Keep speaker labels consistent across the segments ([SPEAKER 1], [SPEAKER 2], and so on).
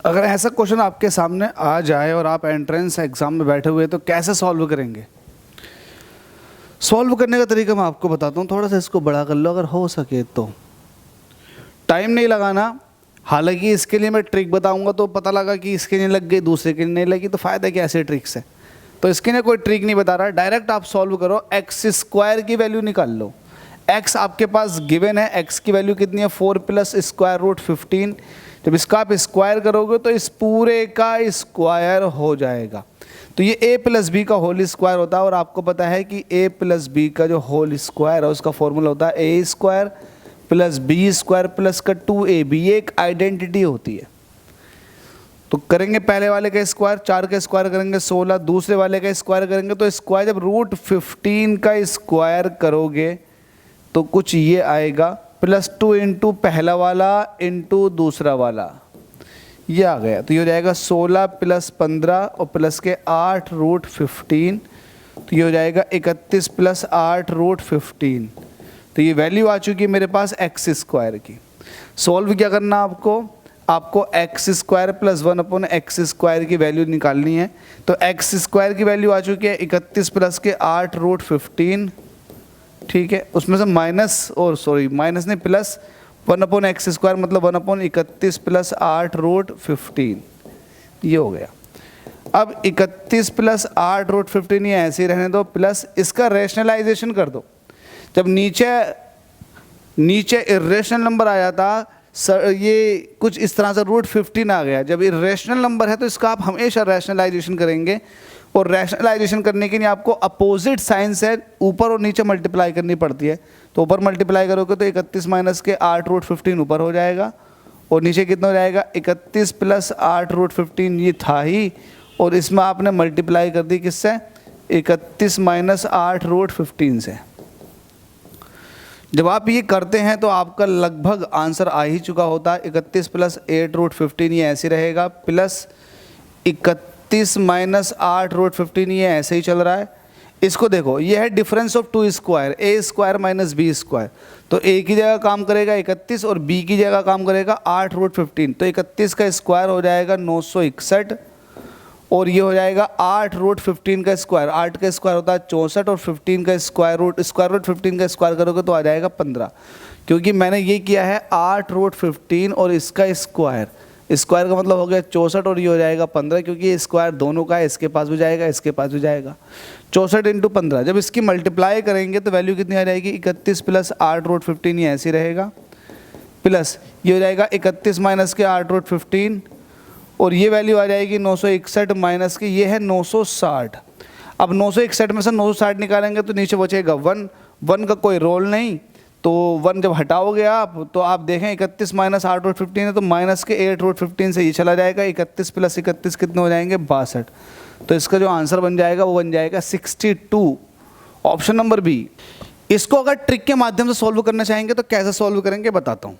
[SPEAKER 1] अगर ऐसा क्वेश्चन आपके सामने आ जाए और आप एंट्रेंस एग्जाम में बैठे हुए तो कैसे सॉल्व करेंगे? सॉल्व करने का तरीका मैं आपको बताता हूँ, थोड़ा सा इसको बड़ा कर लो अगर हो सके तो। टाइम नहीं लगाना, हालांकि इसके लिए मैं ट्रिक बताऊंगा तो पता लगा कि इसके नहीं लग गई दूसरे के नहीं लगी तो फ़ायदा क्या ऐसे ट्रिक्स है। तो इसके लिए कोई ट्रिक नहीं बता रहा, डायरेक्ट आप सॉल्व करो। एक्स स्क्वायर की वैल्यू निकाल लो। एक्स आपके पास गिवन है, एक्स की वैल्यू कितनी है 4 प्लस स्क्वायर रूट 15। जब इसका आप स्क्वायर करोगे तो इस पूरे का स्क्वायर हो जाएगा। तो ये a प्लस बी का होल स्क्वायर होता है और आपको पता है कि a प्लस बी का जो होल स्क्वायर है उसका फॉर्मूला होता है a square plus b square plus का 2ab। ये एक आइडेंटिटी होती है। तो करेंगे पहले वाले का स्क्वायर, 4 का स्क्वायर करेंगे 16, दूसरे वाले का स्क्वायर करेंगे तो स्क्वायर जब रूट 15 का स्क्वायर करोगे तो कुछ ये आएगा प्लस 2 इंटू पहला वाला इंटू दूसरा वाला, ये आ गया। तो ये हो जाएगा 16 प्लस 15 और प्लस के 8 रूट 15, तो ये हो जाएगा 31 प्लस 8 रूट 15। तो ये वैल्यू आ चुकी है मेरे पास एक्स स्क्वायर की। सॉल्व क्या करना आपको x square plus 1 upon x square की वैल्यू निकालनी है। तो एक्स स्क्वायर की वैल्यू आ चुकी है 31 प्लस के 8 रूट 15, ठीक है। उसमें से माइनस नहीं प्लस 1 अपॉन एक्स स्क्वायर मतलब 1 अपॉन 31 प्लस 8 रूट 15, ये हो गया। अब 31 प्लस 8 रूट 15 ये ऐसे ही रहने दो, प्लस इसका रैशनलाइजेशन कर दो। जब नीचे इर्रेशनल नंबर आया था सर, ये कुछ इस तरह से रूट 15 आ गया। जब इर्रेशनल नंबर है तो इसका आप हमेशा रैशनलाइजेशन करेंगे, और रैशनलाइजेशन करने के लिए आपको अपोजिट साइन से ऊपर और नीचे मल्टीप्लाई करनी पड़ती है। तो ऊपर मल्टीप्लाई करोगे तो 31 माइनस के 8 रूट 15 ऊपर हो जाएगा और नीचे कितना हो जाएगा 31 प्लस 8 रूट 15, ये था ही, और इसमें आपने मल्टीप्लाई कर दी किससे 31 माइनस 8 रूट 15 से। जब आप ये करते हैं तो आपका लगभग आंसर आ ही चुका होता है। 31 प्लस 8 रूट 15 ये ऐसे रहेगा, प्लस 31 माइनस 8 रूट 15 ये ऐसे ही चल रहा है। इसको देखो, ये है difference of two square, a square minus b square. तो ए की जगह काम करेगा 31 और बी की जगह काम करेगा 8 रूट 15। तो 31 का स्क्वायर हो जाएगा 961 और ये हो जाएगा 8 रूट 15 का स्क्वायर। 8 का स्क्वायर होता है 64 और 15 का स्क्वायर रूट 15 का स्क्वायर करोगे तो आ जाएगा 15। क्योंकि मैंने ये किया है 8 रूट 15 और इसका स्क्वायर का मतलब हो गया 64 और ये हो जाएगा 15, क्योंकि ये स्क्वायर दोनों का है, इसके पास भी जाएगा इसके पास भी जाएगा। 64 इंटू 15, जब इसकी मल्टीप्लाई करेंगे तो वैल्यू कितनी आ जाएगी 31 प्लस 8 रूट 15 ये ऐसे रहेगा, प्लस ये हो जाएगा 31 माइनस के 8 रूट 15 और ये वैल्यू आ जाएगी 961 माइनस की ये है 960। अब 961 में से 960 निकालेंगे तो नीचे बचेगा 1 का कोई रोल नहीं, तो 1 जब हटाओगे आप तो आप देखें 31 माइनस 8 रूट 15 है तो माइनस के 8 रूट 15 से ये चला जाएगा। 31 प्लस 31 कितने हो जाएंगे 62। तो इसका जो आंसर बन जाएगा वो बन जाएगा 62, ऑप्शन नंबर बी। इसको अगर ट्रिक के माध्यम से सॉल्व करना चाहेंगे तो कैसे सॉल्व करेंगे बताता हूँ।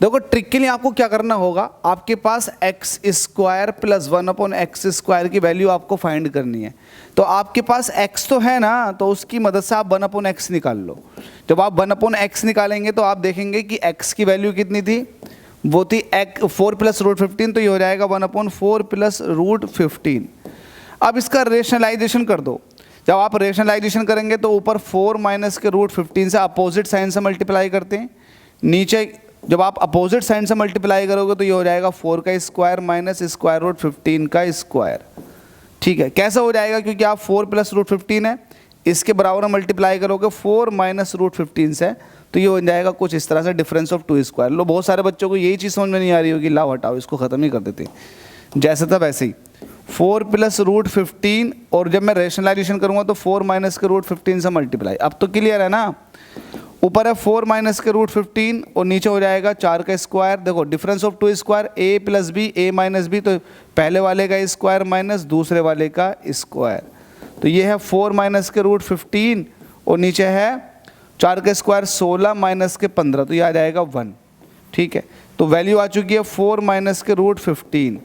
[SPEAKER 1] देखो, ट्रिक के लिए आपको क्या करना होगा, आपके पास x square plus 1 upon x square की वैल्यू आपको फाइंड करनी है। तो आपके पास एक्स तो है ना, तो उसकी मदद से आप 1 अपॉन एक्स निकाल लो। जब आप 1 अपॉन एक्स निकालेंगे तो आप देखेंगे कि एक्स की वैल्यू कितनी थी, वो थी 4 प्लस रूट 15, तो ये हो जाएगा 1 अपॉन 4 प्लस रूट 15। अब इसका रेशनलाइजेशन कर दो। जब आप रेशनलाइजेशन करेंगे तो ऊपर 4 माइनस के रूट 15 से अपोजिट साइन से मल्टीप्लाई करते हैं, नीचे जब आप अपोजिट साइन से मल्टीप्लाई करोगे तो ये हो जाएगा 4 का स्क्वायर माइनस स्क्वायर रूट 15 का स्क्वायर। ठीक है, कैसे हो जाएगा, क्योंकि आप 4 प्लस रूट 15 है, इसके बराबर मल्टीप्लाई करोगे 4 माइनस रूट 15 से, तो ये हो जाएगा कुछ इस तरह से डिफरेंस ऑफ 2 स्क्वायर। लो, बहुत सारे बच्चों को यही चीज़ समझ में नहीं आ रही होगी, लाओ हटाओ इसको ख़त्म ही कर देते जैसे था वैसे ही। 4 प्लस रूट 15 और जब मैं रेशनलाइजेशन करूँगा तो 4 माइनस के रूट 15 से मल्टीप्लाई। अब तो क्लियर है ना, ऊपर है 4 माइनस के रूट 15 और नीचे हो जाएगा 4 का स्क्वायर। देखो, difference of 2 square a plus b a minus b, तो पहले वाले का स्क्वायर माइनस दूसरे वाले का स्क्वायर। तो ये है 4 माइनस के रूट 15 और नीचे है 4 का स्क्वायर 16 माइनस के 15, तो ये आ जाएगा 1। ठीक है, तो वैल्यू आ चुकी है 4 माइनस के रूट 15।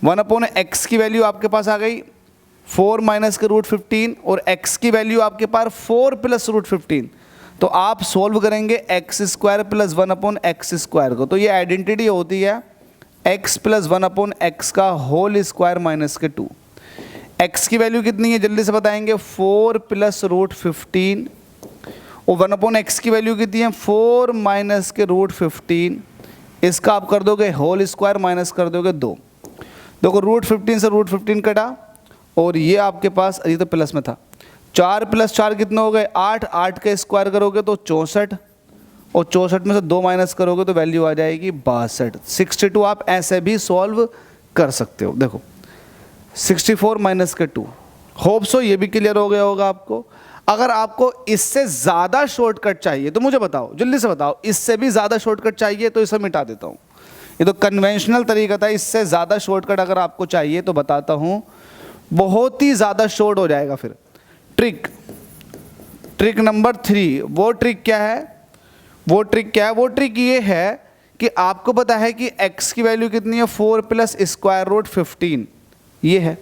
[SPEAKER 1] 1 अपॉन एक्स की वैल्यू आपके पास आ गई 4 माइनस के रूट 15 और एक्स की वैल्यू आपके पास 4 प्लस रूट 15। तो आप सोल्व करेंगे x square plus 1 upon x square को। तो ये आइडेंटिटी होती है x प्लस 1/x का होल स्क्वायर माइनस के 2। x की वैल्यू कितनी है जल्दी से बताएंगे, 4 प्लस रूट 15, और 1/x की वैल्यू कितनी है, 4 माइनस के रूट 15। इसका आप कर दोगे होल स्क्वायर माइनस कर दोगे 2। देखो रूट 15 से रूट 15 कटा, और ये आपके पास अभी तो प्लस में था, 4 प्लस 4 कितने हो गए 8, 8 का स्क्वायर करोगे तो 64, और 64 में से 2 माइनस करोगे तो वैल्यू आ जाएगी 62। 62 आप ऐसे भी सॉल्व कर सकते हो। देखो 64 माइनस के 2, होप सो ये भी क्लियर हो गया होगा आपको। अगर आपको इससे ज़्यादा शॉर्टकट चाहिए तो मुझे बताओ, जल्दी से बताओ, इससे भी ज़्यादा शॉर्टकट चाहिए तो इसे मिटा देता हूँ। ये तो कन्वेंशनल तरीका था, इससे ज़्यादा शॉर्टकट अगर आपको चाहिए तो बताता हूँ, बहुत ही ज़्यादा शॉर्ट हो जाएगा फिर। ट्रिक नंबर 3, वो ट्रिक क्या है, वो ट्रिक ये है कि आपको पता है कि x की वैल्यू कितनी है, 4 प्लस स्क्वायर रूट 15 ये है।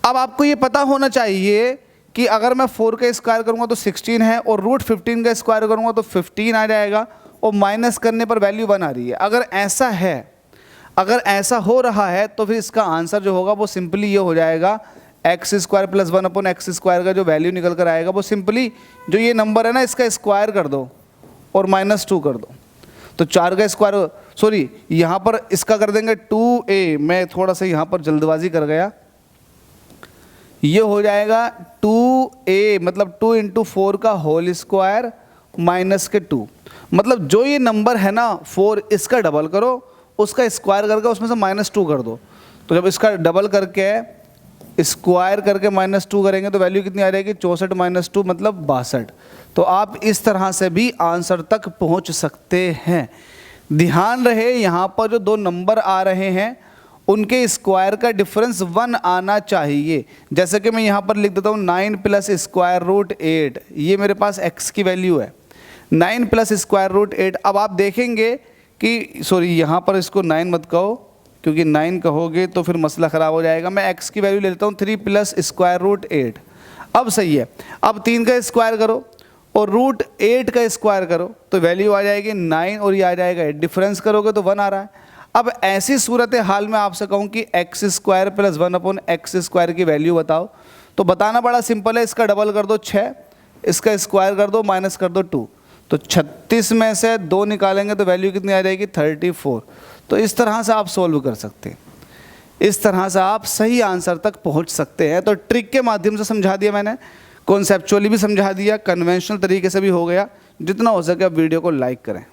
[SPEAKER 1] अब आपको ये पता होना चाहिए कि अगर मैं 4 का स्क्वायर करूंगा तो 16 है, और रूट 15 का स्क्वायर करूंगा तो 15 आ जाएगा, और माइनस करने पर वैल्यू 1 आ रही है। अगर ऐसा है, अगर ऐसा हो रहा है तो फिर इसका आंसर जो होगा वो सिंपली ये हो जाएगा, x square plus 1/x square का जो वैल्यू निकल कर आएगा वो सिंपली जो ये नंबर है ना इसका स्क्वायर कर दो और -2 कर दो, तो 4 का स्क्वायर, सॉरी यहाँ पर इसका कर देंगे 2a, मैं थोड़ा सा यहाँ पर जल्दबाजी कर गया, ये हो जाएगा 2a मतलब 2 × 4 का होल स्क्वायर माइनस के 2, मतलब जो ये नंबर है ना 4, इसका डबल करो, उसका स्क्वायर करके उसमें से -2 कर दो। तो जब इसका डबल करके स्क्वायर करके -2 करेंगे तो वैल्यू कितनी आ जाएगी, 64 - 2 मतलब 62। तो आप इस तरह से भी आंसर तक पहुंच सकते हैं। ध्यान रहे यहाँ पर जो 2 नंबर आ रहे हैं उनके स्क्वायर का डिफरेंस 1 आना चाहिए। जैसे कि मैं यहाँ पर लिख देता हूँ 9 प्लस स्क्वायर रूट 8, ये मेरे पास x की वैल्यू है, 9 प्लस स्क्वायर रूट 8। अब आप देखेंगे कि सॉरी यहाँ पर इसको 9 मत कहो, क्योंकि 9 कहोगे तो फिर मसला ख़राब हो जाएगा। मैं x की वैल्यू ले लेता हूँ 3 प्लस स्क्वायर रूट 8। अब सही है, अब 3 का स्क्वायर करो और रूट 8 का स्क्वायर करो तो वैल्यू आ जाएगी 9 और ये आ जाएगा 8, डिफरेंस करोगे तो 1 आ रहा है। अब ऐसी सूरत हाल में आपसे कहूँ कि x square plus 1/x square की वैल्यू बताओ, तो बताना बड़ा सिंपल है, इसका डबल कर दो 6, इसका स्क्वायर कर दो माइनस कर दो 2, तो 36 में से 2 निकालेंगे तो वैल्यू कितनी आ जाएगी 34। तो इस तरह से आप सोल्व कर सकते हैं, इस तरह से आप सही आंसर तक पहुंच सकते हैं। तो ट्रिक के माध्यम से समझा दिया मैंने, कॉन्सेप्चुअली भी समझा दिया, कन्वेंशनल तरीके से भी हो गया। जितना हो सके आप वीडियो को लाइक करें।